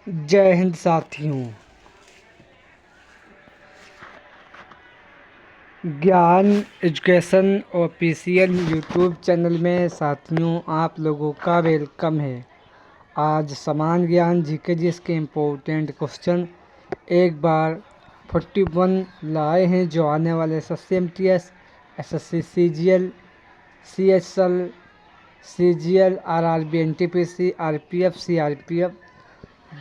जय हिंद साथियों। ज्ञान एजुकेशन ऑफिशियल यूट्यूब चैनल में साथियों आप लोगों का वेलकम है। आज समान ज्ञान जीके जिसके इम्पोर्टेंट क्वेश्चन एक बार 41 लाए हैं जो आने वाले SSC SSC CGL CHL CGL RRB NTPC RPF CRPF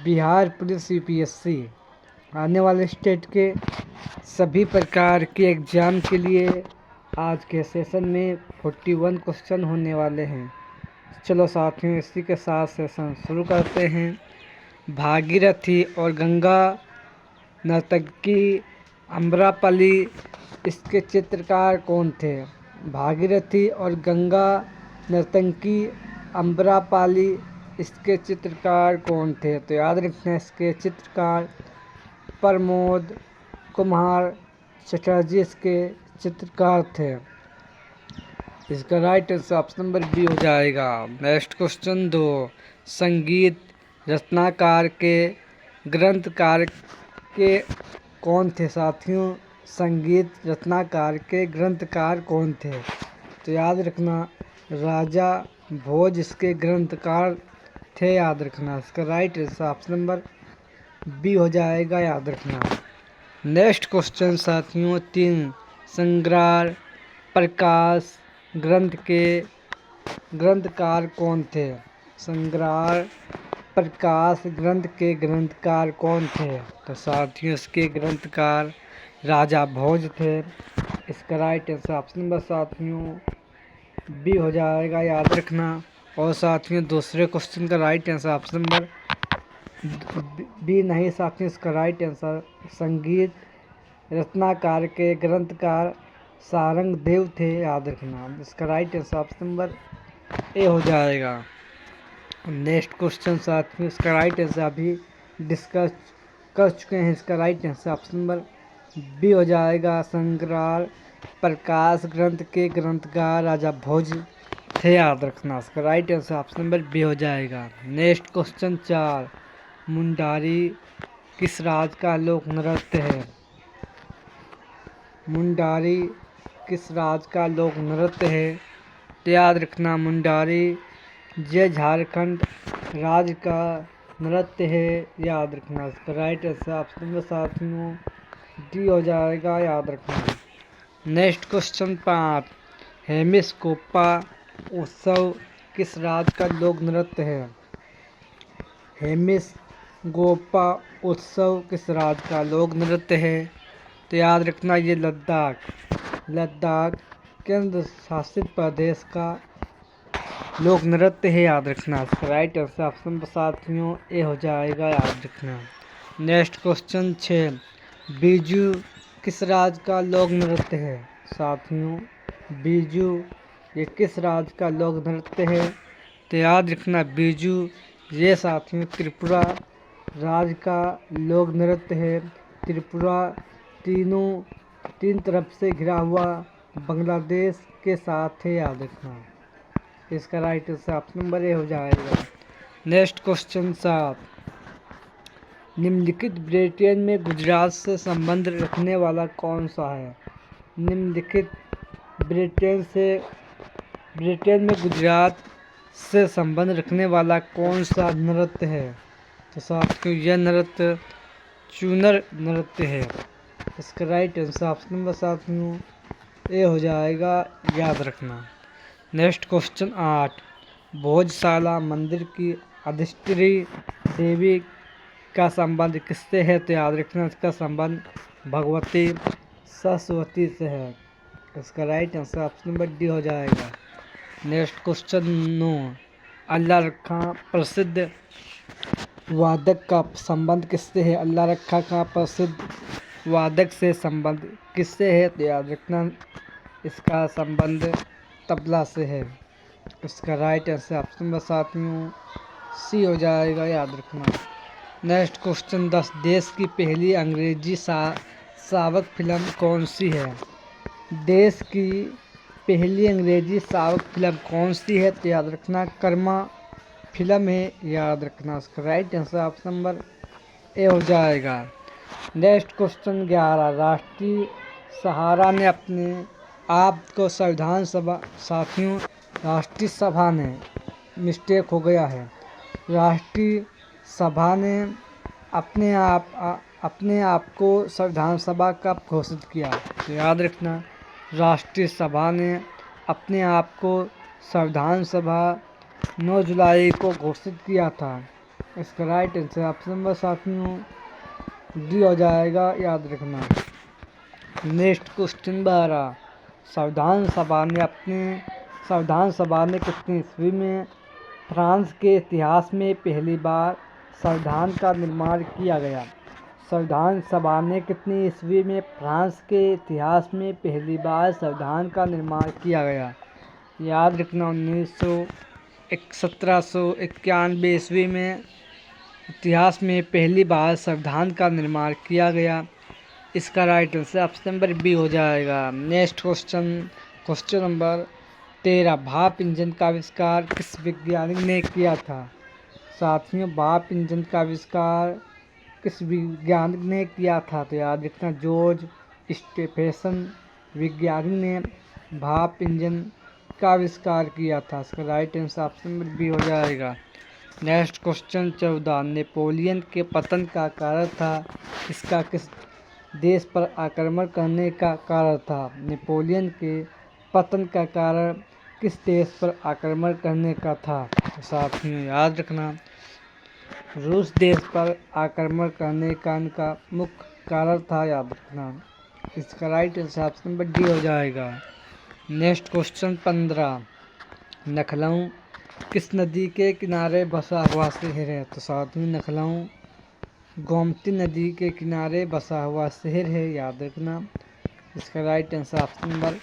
Bihar police UPSC आने वाले स्टेट के सभी प्रकार के एग्ज़ाम के लिए आज के सेशन में 41 क्वेश्चन होने वाले हैं। चलो साथियों इसी के साथ सेशन शुरू करते हैं। भागीरथी और गंगा नर्तकी अम्रपाली इसके चित्रकार कौन थे? भागीरथी और गंगा नर्तकी अम्रपाली इसके चित्रकार कौन थे? तो याद रखना इसके चित्रकार प्रमोद कुमार चटर्जी इसके चित्रकार थे। इसका right answer option number B हो जाएगा। नेक्स्ट क्वेश्चन 2, संगीत रचनाकार के ग्रंथकार के कौन थे साथियों? संगीत रचनाकार के ग्रंथकार कौन थे? तो याद रखना राजा भोज इसके ग्रंथकार थे। याद रखना इसका right answer option number B हो जाएगा। याद रखना। नेक्स्ट क्वेश्चन साथियों 3, संग्रह प्रकाश ग्रंथ के ग्रंथकार कौन थे? संग्रह प्रकाश ग्रंथ के ग्रंथकार कौन थे? तो साथियों इसके ग्रंथकार राजा भोज थे। इसका राइट आंसर ऑप्शन नंबर साथियों बी हो जाएगा। याद रखना। और साथियों दूसरे क्वेश्चन का right answer option number B नहीं साथियों इसका राइट आंसर संगीत रचनाकार के ग्रंथकार सारंग देव थे। याद रखना इसका right answer option number A हो जाएगा। नेक्स्ट क्वेश्चन साथियों इसका राइट आंसर अभी डिस्कस कर चुके हैं। इसका right answer option number B हो जाएगा। संग्रह प्रकाश ग्रंथ के ग्रंथकार राजा भोज थे। याद रखना इसका right answer option number B हो जाएगा। नेक्स्ट क्वेश्चन 4, मुंडारी किस राज्य का लोक नृत्य है? मुंडारी किस राज्य का लोक नृत्य है? तो याद रखना मुंडारी ये झारखंड राज्य का नृत्य है। याद रखना इसका राइट आंसर ऑप्शन नंबर साथियों डी हो जाएगा। याद रखना। नेक्स्ट क्वेश्चन 5, हेमिस्कोपा उत्सव किस राज्य का लोक नृत्य है? हेमिस्कोपा उत्सव किस राज्य का लोक नृत्य है? तो याद रखना ये लद्दाख केंद्र शासित प्रदेश का लोक नृत्य है। याद रखना इसका राइट आंसर ऑप्शन साथियों ए हो जाएगा। याद रखना। नेक्स्ट क्वेश्चन 6, बीजू किस राज्य का लोक नृत्य है? साथियों बीजू ये किस राज्य का लोक नृत्य है? तो याद रखना बीजू ये साथियों त्रिपुरा राज्य का लोक नृत्य है। त्रिपुरा तीन तरफ से घिरा हुआ बांग्लादेश के साथ है। याद रखना इसका right answer option number A हो जाएगा। नेक्स्ट क्वेश्चन 7, निम्नलिखित ब्रिटेन में गुजरात से संबंध रखने वाला कौन सा है? निम्नलिखित ब्रिटेन में गुजरात से संबंध रखने वाला कौन सा नृत्य है? तो साथियों यह नृत्य चूनर नृत्य है। इसका राइट आंसर ऑप्शन नंबर साथियों ए हो जाएगा। याद रखना। नेक्स्ट क्वेश्चन 8, भोजशाला मंदिर की अधिष्ठात्री देवी का संबंध किससे है? तो याद रखना इसका संबंध भगवती सरस्वती से है। इसका right answer option number D हो जाएगा। नेक्स्ट क्वेश्चन 9, अल्लाह रखा प्रसिद्ध वादक का संबंध किससे है? अल्लाह रखा का प्रसिद्ध वादक से संबंध किससे है? तो याद रखना इसका संबंध तबला से है। इसका राइट आंसर ऑप्शन नंबर साथियों सी हो जाएगा। याद रखना। नेक्स्ट क्वेश्चन 10, देश की पहली अंग्रेजी सावक फिल्म कौन सी है? देश की पहली अंग्रेजी सावक फिल्म कौन सी है? तो याद रखना कर्मा फिल्म है, याद रखना। इसका right answer option number A हो जाएगा। नेक्स्ट क्वेश्चन 11, राष्ट्रीय सहारा ने अपने आप को संविधान सभा, साथियों राष्ट्रीय सभा ने, मिस्टेक हो गया है, राष्ट्रीय सभा ने अपने आप को संविधान सभा कब घोषित किया? तो याद रखना, राष्ट्रीय सभा ने अपने आप को संविधान सभा 9 जुलाई को घोषित किया था। इसका राइट आंसर ऑप्शन नंबर साथियों डी हो जाएगा, याद रखना। नेक्स्ट क्वेश्चन 12, संविधान सभा ने कितनी ईस्वी में फ्रांस के इतिहास में पहली बार संविधान का निर्माण किया गया? संविधान सभा ने कितनी ईस्वी में फ्रांस के इतिहास में पहली बार संविधान का निर्माण किया गया? याद रखना, 1791 ईस्वी में इतिहास में पहली बार संविधान का निर्माण किया गया। इसका right answer option number B हो जाएगा। नेक्स्ट क्वेश्चन नंबर 13, भाप इंजन का आविष्कार किस वैज्ञानिक ने किया था? साथियों, भाप इंजन का आविष्कार किस वैज्ञानिक ने किया था? तो याद रखना, जॉर्ज स्टेफेसन वैज्ञानिक ने भाप इंजन का आविष्कार किया था। इसका right answer option number B हो जाएगा। नेक्स्ट क्वेश्चन 14, नेपोलियन के पतन का कारण था, इसका किस देश पर आक्रमण करने का कारण था? नेपोलियन के पतन का कारण किस देश पर आक्रमण करने का था? तो साथियों याद रखना, रूस देश पर आक्रमण करने का इनका मुख्य कारण था, याद रखना। इसका right answer option number D हो जाएगा। नेक्स्ट क्वेश्चन 15, लखनऊ किस नदी के किनारे बसा हुआ शहर है? तो साथियों लखनऊ गोमती नदी के किनारे बसा हुआ शहर है, याद रखना। इसका right answer option number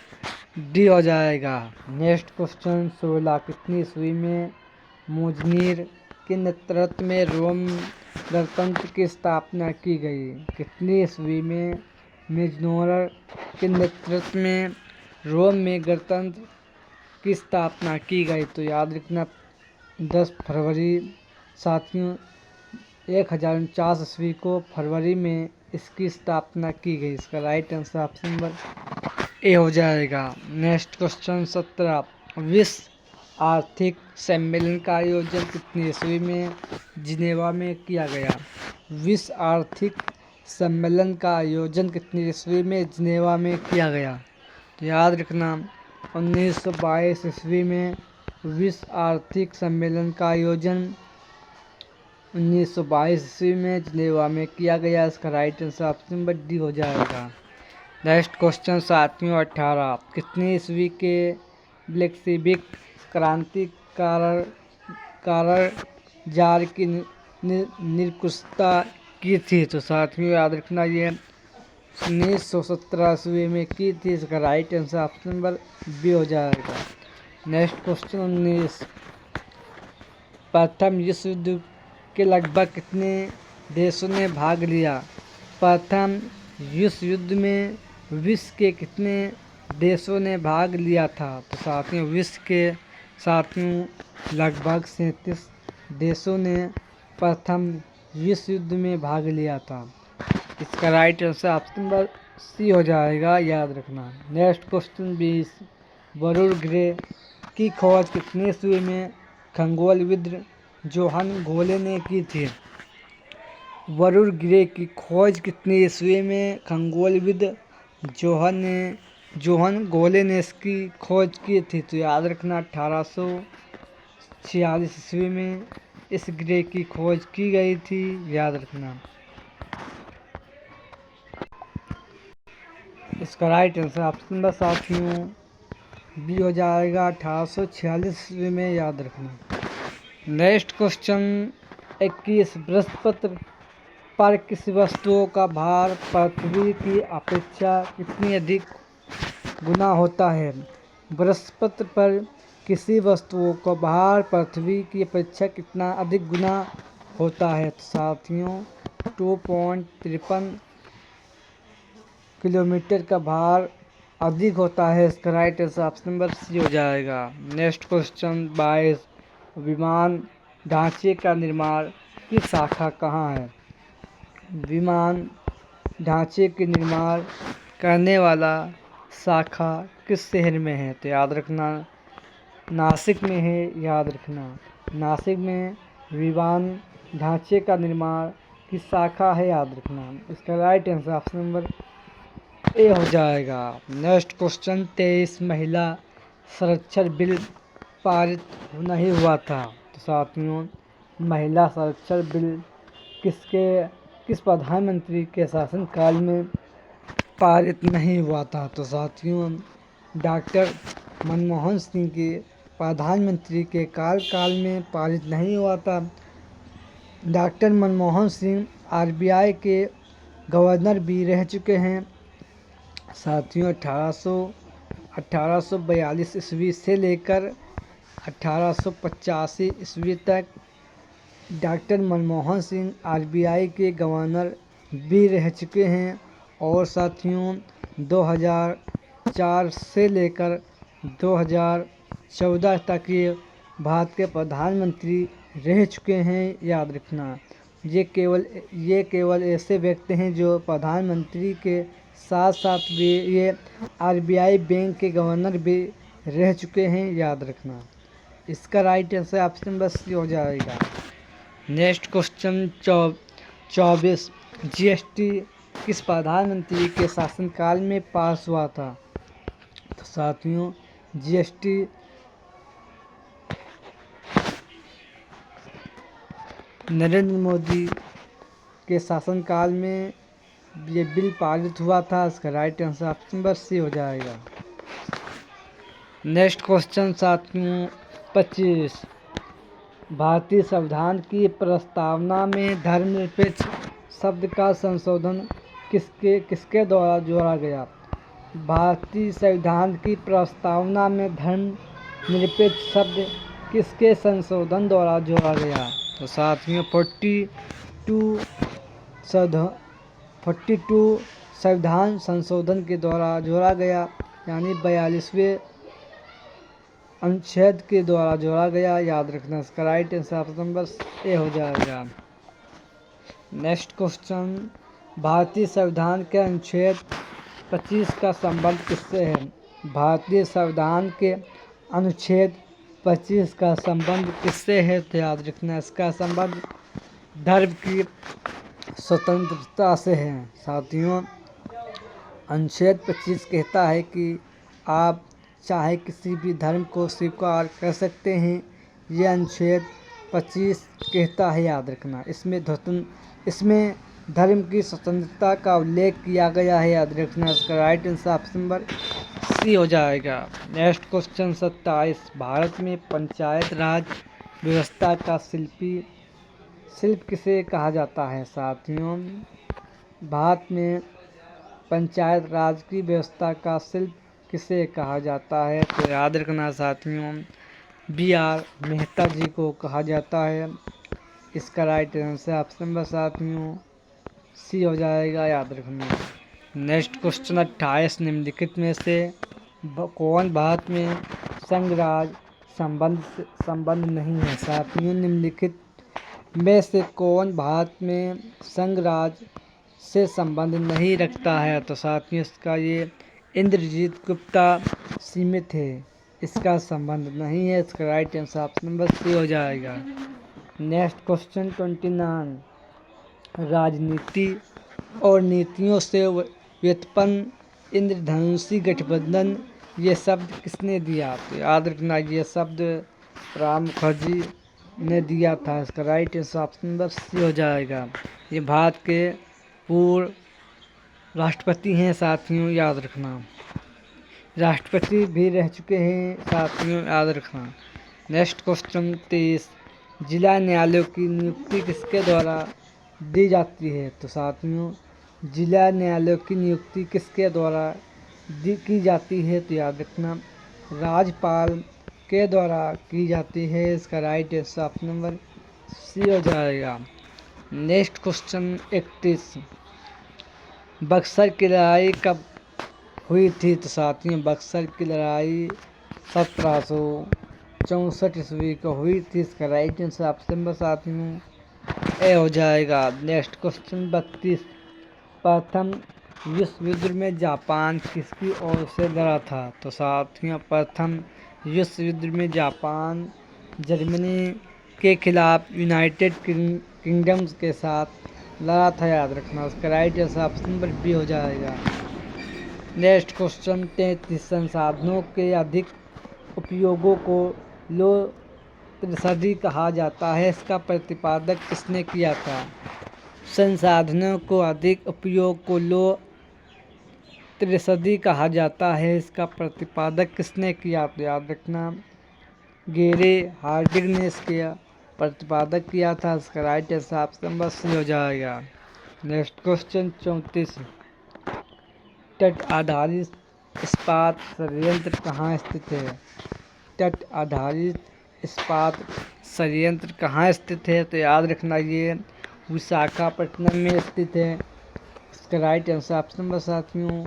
D हो जाएगा। नेक्स्ट क्वेश्चन 16, कितनी ईस्वी में मुजनीर के नेतृत्व में रोम गणतंत्र की स्थापना की गई? कितनी ईस्वी में मुजनीर के नेतृत्व में रोम में गणतंत्र की स्थापना की गई? तो याद रखना, 10 फरवरी साथियों 1049 ईस्वी को फरवरी में इसकी स्थापना की गई। इसका right answer option number A हो जाएगा। नेक्स्ट क्वेश्चन 17, विश्व आर्थिक सम्मेलन का आयोजन कितनी ईस्वी में जिनेवा में किया गया? विश्व आर्थिक सम्मेलन का आयोजन कितनी ईस्वी में जिनेवा में किया गया? तो याद रखना, 1922 ईस्वी में विश्व आर्थिक सम्मेलन का आयोजन 1922 ईस्वी में जिनेवा में किया गया। इसका right answer option number D हो जाएगा। नेक्स्ट क्वेश्चन 7वां 18, कितनी ईस्वी के ब्लेक्सिबिक क्रांति कारण जार की निरकुशता की थी? तो साथियों याद रखना, ये 1917 ईस्वी में की थी। इसका right answer option number B हो जाएगा। नेक्स्ट क्वेश्चन 19, प्रथम विश्व युद्ध के लगभग कितने देशों ने भाग लिया? प्रथम विश्व युद्ध में विश्व के कितने देशों ने भाग लिया था? तो साथियों लगभग 37 देशों ने प्रथम विश्व युद्ध में भाग लिया था। इसका right answer option number C हो जाएगा, याद रखना। नेक्स्ट क्वेश्चन 20, वरुण ग्रह की खोज कितने ईस्वी में खगोलविद जोहन गोले ने की थी? वरुण ग्रह की खोज कितनी ईस्वी में खगोलविद जोहन गोले ने इसकी खोज की थी? तो याद रखना, 1846 ईस्वी में इस ग्रह की खोज की गई थी, याद रखना। इसका राइट आंसर ऑप्शन नंबर साथियों बी हो जाएगा, 1846 ईस्वी में, याद रखना। नेक्स्ट क्वेश्चन 21, बृहस्पति पर किसी वस्तुओं का भार पृथ्वी की अपेक्षा कितनी अधिक गुना होता है? बृहस्पति पर किसी वस्तुओं का भार पृथ्वी की अपेक्षा कितना अधिक गुना होता है? तो साथियों 2.53 किलोमीटर का भार अधिक होता है। इसका right answer option number C हो जाएगा। नेक्स्ट क्वेश्चन 22, विमान ढांचे का निर्माण की शाखा कहाँ है? विमान ढांचे के निर्माण करने वाला शाखा किस शहर में है? तो याद रखना नासिक में है। याद रखना नासिक में विमान ढांचे का निर्माण की शाखा है। याद रखना इसका right answer option number A हो जाएगा। नेक्स्ट क्वेश्चन 23 महिला संरक्षण बिल पारित नहीं हुआ था। तो साथियों महिला संरक्षण बिल किस प्रधानमंत्री के शासनकाल में पारित नहीं हुआ था? तो साथियों डॉक्टर मनमोहन सिंह के प्रधानमंत्री के कार्यकाल में पारित नहीं हुआ था। डॉक्टर मनमोहन सिंह आरबीआई के गवर्नर भी रह चुके हैं। साथियों 1842 ईस्वी से लेकर 1885 ईस्वी तक डॉक्टर मनमोहन सिंह आरबीआई के गवर्नर भी रह चुके हैं। और साथियों 2004 से लेकर 2014 तक ये भारत के प्रधानमंत्री रह चुके हैं। याद रखना ये केवल ऐसे व्यक्ति हैं जो प्रधानमंत्री के साथ साथ भी ये आरबीआई बैंक के गवर्नर भी रह चुके हैं। याद रखना इसका right answer option number C हो जाएगा। नेक्स्ट क्वेश्चन 24 जीएसटी किस प्रधानमंत्री के शासनकाल में पास हुआ था? तो साथियों जीएसटी नरेंद्र मोदी के शासनकाल में ये बिल पारित हुआ था। इसका right answer option number C हो जाएगा। नेक्स्ट क्वेश्चन साथियों 25 भारतीय संविधान की प्रस्तावना में धर्मनिरपेक्ष शब्द का संशोधन किसके द्वारा जोड़ा गया? भारतीय संविधान की प्रस्तावना में धर्मनिरपेक्ष शब्द किसके संशोधन द्वारा जोड़ा गया? तो साथियों 42 संविधान संशोधन के द्वारा जोड़ा गया, यानी 42वें अनुच्छेद के द्वारा जोड़ा गया। याद रखना इसका right answer option number A हो जाएगा। नेक्स्ट क्वेश्चन भारतीय संविधान के अनुच्छेद 25 का संबंध किससे है? भारतीय संविधान के अनुच्छेद 25 का संबंध किससे है? तो याद रखना इसका संबंध धर्म की स्वतंत्रता से है। साथियों अनुच्छेद 25 कहता है कि आप चाहे किसी भी धर्म को स्वीकार कर सकते हैं। यह अनुच्छेद 25 कहता है। याद रखना इसमें धर्म की स्वतंत्रता का उल्लेख किया गया है। याद रखना इसका right answer option number C हो जाएगा। नेक्स्ट क्वेश्चन 27 भारत में पंचायत राज व्यवस्था का शिल्प किसे कहा जाता है? साथियों भारत में पंचायत राज की व्यवस्था का शिल्प किसे कहा जाता है? तो याद रखना साथियों बी.आर. मेहता जी को कहा जाता है। इसका राइट आंसर ऑप्शन नंबर साथियों सी हो जाएगा। याद रखना। नेक्स्ट क्वेश्चन 28 निम्नलिखित में से कौन भारत में संघराज संबंध नहीं है? साथियों निम्नलिखित में से कौन भारत में संघराज से संबंध नहीं रखता है? तो साथियों इसका ये इंद्रजीत गुप्ता सीमित है, इसका संबंध नहीं है। इसका right answer option number C हो जाएगा। नेक्स्ट क्वेश्चन 29 राजनीति और नीतियों से व्युत्पन्न इंद्रधनुषी गठबंधन ये शब्द किसने दिया? तो याद रखना ये शब्द राम मुखर्जी ने दिया था। इसका right answer option number C हो जाएगा। ये भारत के पूर्व राष्ट्रपति हैं। साथियों याद रखना राष्ट्रपति भी रह चुके हैं। साथियों याद रखना। नेक्स्ट क्वेश्चन 23 जिला न्यायालयों की नियुक्ति किसके द्वारा दी जाती है? तो साथियों जिला न्यायालयों की नियुक्ति किसके द्वारा की जाती है? तो याद रखना राज्यपाल के द्वारा की जाती है। इसका right answer option number C हो जाएगा। नेक्स्ट क्वेश्चन 31 बक्सर की लड़ाई कब हुई थी? तो साथियों बक्सर की लड़ाई 1753 64 ईस्वी को हुई थी। इसका राइट आंसर ऑप्शन नंबर साथियों ए हो जाएगा। नेक्स्ट क्वेश्चन 32, प्रथम विश्व युद्ध में जापान किसकी ओर से लड़ा था? तो साथियों प्रथम विश्व युद्ध में जापान जर्मनी के खिलाफ यूनाइटेड किंगडम्स के साथ लड़ा था, याद रखना। उसका right answer option number B हो जाएगा। नेक्स्ट क्वेश्चन 33, संसाधनों के अधिक उपयोगों को लो त्रसदी कहा जाता है, इसका प्रतिपादक किसने किया था? संसाधनों को अधिक उपयोग को लो त्रसदी कहा जाता है, इसका प्रतिपादक किसने किया? तो याद रखना गेरे हार्डिंग ने इसके प्रतिपादक किया था। इसका right answer option number C हो जाएगा। नेक्स्ट क्वेश्चन 34, तट आधारित इस्पात संयंत्र कहाँ स्थित है? तट आधारित इस्पात संयंत्र कहाँ स्थित है? तो याद रखना ये विशाखापट्टनम में स्थित है। इसका राइट आंसर ऑप्शन नंबर साथियों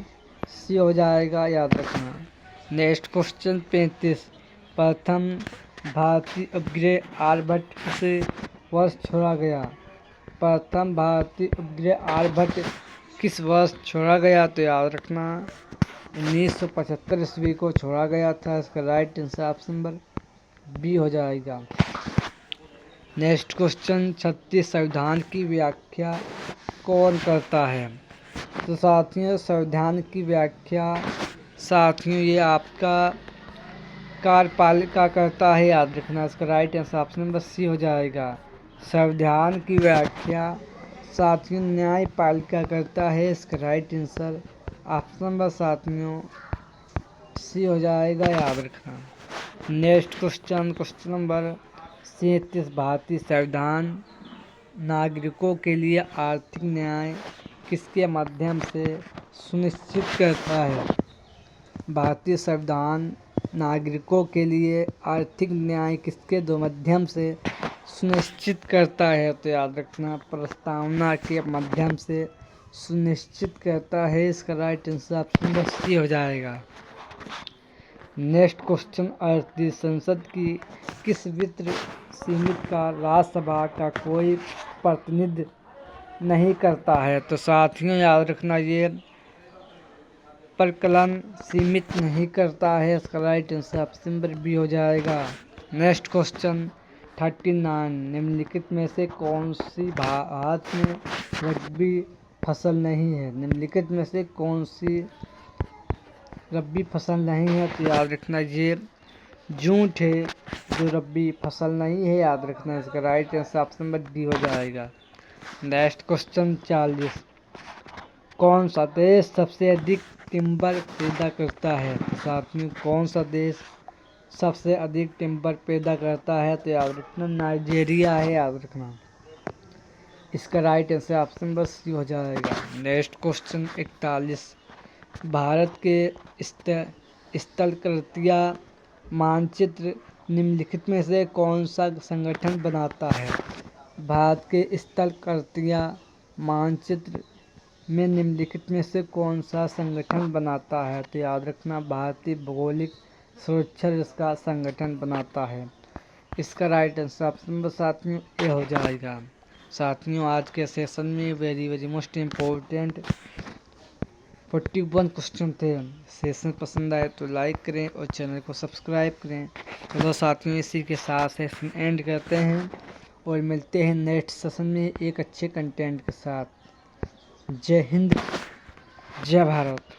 सी हो जाएगा, याद रखना। नेक्स्ट क्वेश्चन 35, प्रथम भारतीय उपग्रह आर्यभट्ट किस वर्ष छोड़ा गया? प्रथम भारतीय उपग्रह आर्यभट्ट किस वर्ष छोड़ा गया? तो याद रखना 1975 ईस्वी को छोड़ा गया था। इसका right answer option number B हो जाएगा। नेक्स्ट क्वेश्चन 36, संविधान की व्याख्या कौन करता है? तो साथियों संविधान की व्याख्या साथियों ये आपका कार्यपालिका करता है, याद रखना। इसका right answer option number C हो जाएगा। संविधान की व्याख्या साथियों न्यायपालिका करता है। इसका राइट आंसर ऑप्शन नंबर साथियों सी हो जाएगा, याद रखना। नेक्स्ट क्वेश्चन नंबर 37, भारतीय संविधान नागरिकों के लिए आर्थिक न्याय किसके माध्यम से सुनिश्चित करता है? भारतीय संविधान नागरिकों के लिए आर्थिक न्याय किसके दो माध्यम से सुनिश्चित करता है? तो याद रखना प्रस्तावना के माध्यम से सुनिश्चित करता है। इसका right answer option number C हो जाएगा। नेक्स्ट क्वेश्चन 38, संसद की किस वित्त सीमित का राज्यसभा का कोई प्रतिनिधि नहीं करता है? तो साथियों याद रखना ये प्रकलन सीमित नहीं करता है। इसका right answer option number B हो जाएगा। नेक्स्ट क्वेश्चन 39, निम्नलिखित में से कौन सी भारत में रबी फसल नहीं है? निम्नलिखित में से कौन सी रबी फसल नहीं है? तो याद रखना ये जूट है जो रबी फसल नहीं है, याद रखना। इसका right answer option number D हो जाएगा। नेक्स्ट क्वेश्चन 40, कौन सा देश सबसे अधिक टिम्बर पैदा करता है? तो साथियों कौन सा देश सबसे अधिक टिम्बर पैदा करता है? तो याद रखना नाइजीरिया है, याद रखना। इसका right answer option number C हो जाएगा। नेक्स्ट क्वेश्चन 41, भारत के स्थलकृतिया मानचित्र निम्नलिखित में से कौन सा संगठन बनाता है? भारत के स्थलकृतिया मानचित्र में निम्नलिखित में से कौन सा संगठन बनाता है? तो याद रखना भारतीय भौगोलिक सुरक्षा इसका संगठन बनाता है। इसका राइट आंसर ऑप्शन नंबर साथियों ए हो जाएगा। साथियों आज के सेशन में वेरी मोस्ट इम्पोर्टेंट 41 क्वेश्चन थे। सेशन पसंद आए तो लाइक करें और चैनल को सब्सक्राइब करें। तो साथियों इसी के साथ सेशन एंड करते हैं और मिलते हैं नेक्स्ट सेशन में एक अच्छे कंटेंट के साथ। जय हिंद, जय भारत।